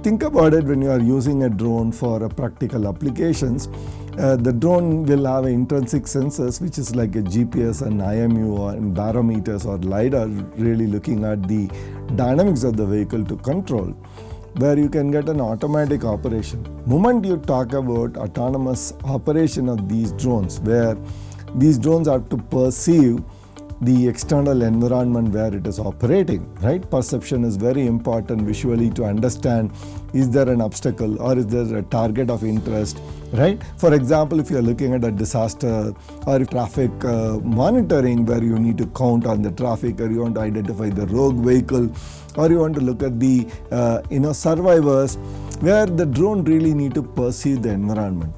Think about it when you are using a drone for practical applications. The drone will have intrinsic sensors, which is like a GPS and IMU or barometers or LiDAR, really looking at the dynamics of the vehicle to control, where you can get an automatic operation. Moment you talk about autonomous operation of these drones, where these drones have to perceive the external environment where it is operating, right? Perception is very important visually to understand, is there an obstacle or is there a target of interest, right? For example, if you are looking at a disaster or traffic monitoring, where you need to count on the traffic, or you want to identify the rogue vehicle, or you want to look at the survivors, where the drone really need to perceive the environment.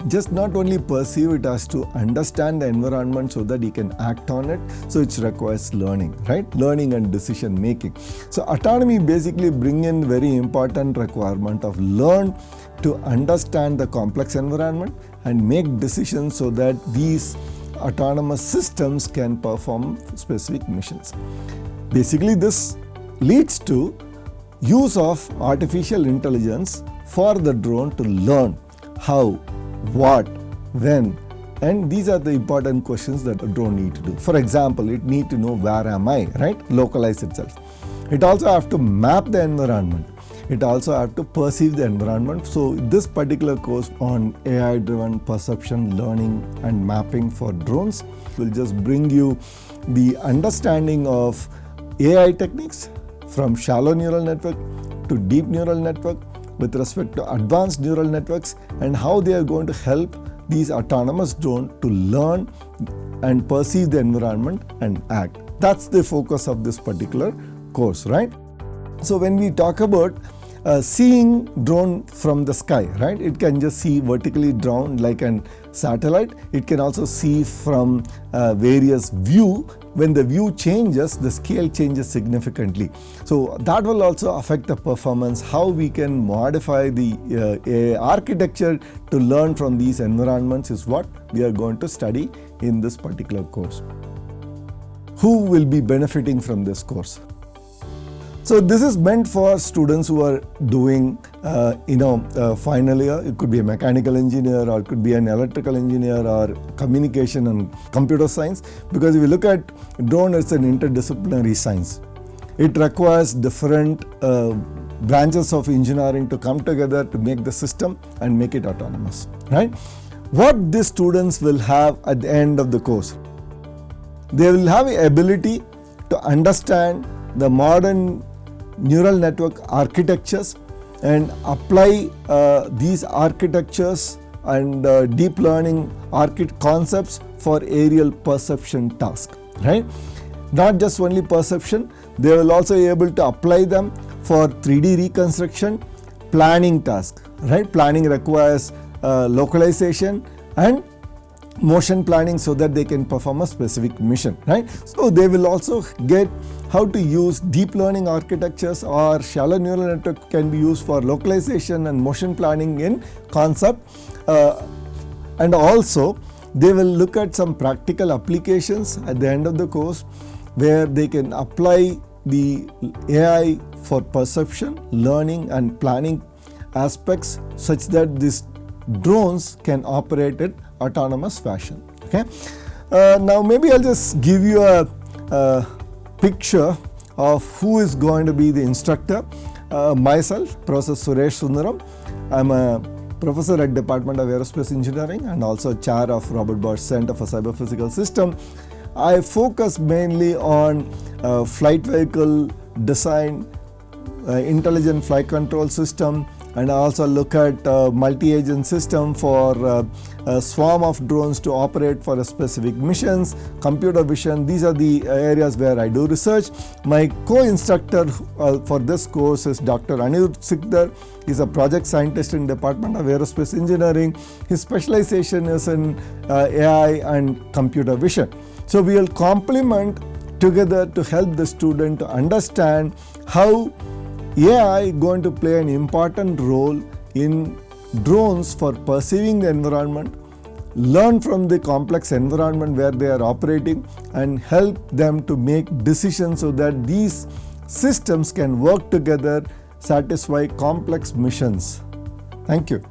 Just not only perceive, it has to understand the environment so that he can act on it. So it requires learning, right? Learning and decision making. So autonomy basically bring in very important requirement of learn to understand the complex environment and make decisions so that these autonomous systems can perform specific missions. Basically, this leads to use of artificial intelligence for the drone to learn how, what, when, and these are the important questions that a drone need to do. For example, it need to know where am I, right? Localize itself. It also have to map the environment. It also have to perceive the environment. So this particular course on AI driven perception, learning and mapping for drones will just bring you the understanding of AI techniques from shallow neural network to deep neural network, with respect to advanced neural networks, and how they are going to help these autonomous drones to learn and perceive the environment and act. That's the focus of this particular course, right? So when we talk about seeing drone from the sky, right? It can just see vertically down like an satellite. It can also see from various view. When the view changes, the scale changes significantly. So that will also affect the performance, how we can modify the architecture to learn from these environments is what we are going to study in this particular course. Who will be benefiting from this course? So this is meant for students who are doing, final year. It could be a mechanical engineer, or it could be an electrical engineer, or communication and computer science. Because if you look at drone, it's an interdisciplinary science. It requires different branches of engineering to come together to make the system and make it autonomous, right? What these students will have at the end of the course, they will have the ability to understand the modern neural network architectures and apply these architectures and deep learning concepts for aerial perception task, right? Not just only perception, they will also be able to apply them for 3D reconstruction, planning task, right? Planning requires localization and motion planning so that they can perform a specific mission, right? So they will also get how to use deep learning architectures, or shallow neural network can be used for localization and motion planning in concept. And also they will look at some practical applications at the end of the course, where they can apply the AI for perception, learning and planning aspects, such that these drones can operate in autonomous fashion. Okay. Now maybe I'll just give you a picture of who is going to be the instructor. Myself, Professor Suresh Sundaram. I'm a professor at Department of Aerospace Engineering and also chair of Robert Bosch Center for Cyber Physical System. I focus mainly on flight vehicle design, intelligent flight control system, and I also look at multi-agent system for a swarm of drones to operate for a specific missions, computer vision. These are the areas where I do research. My co-instructor for this course is Dr. Anirudh Sikdar. He's a project scientist in Department of Aerospace Engineering. His specialization is in AI and computer vision. So we will complement together to help the student to understand how AI is going to play an important role in drones for perceiving the environment, learn from the complex environment where they are operating, and help them to make decisions so that these systems can work together satisfy complex missions. Thank you.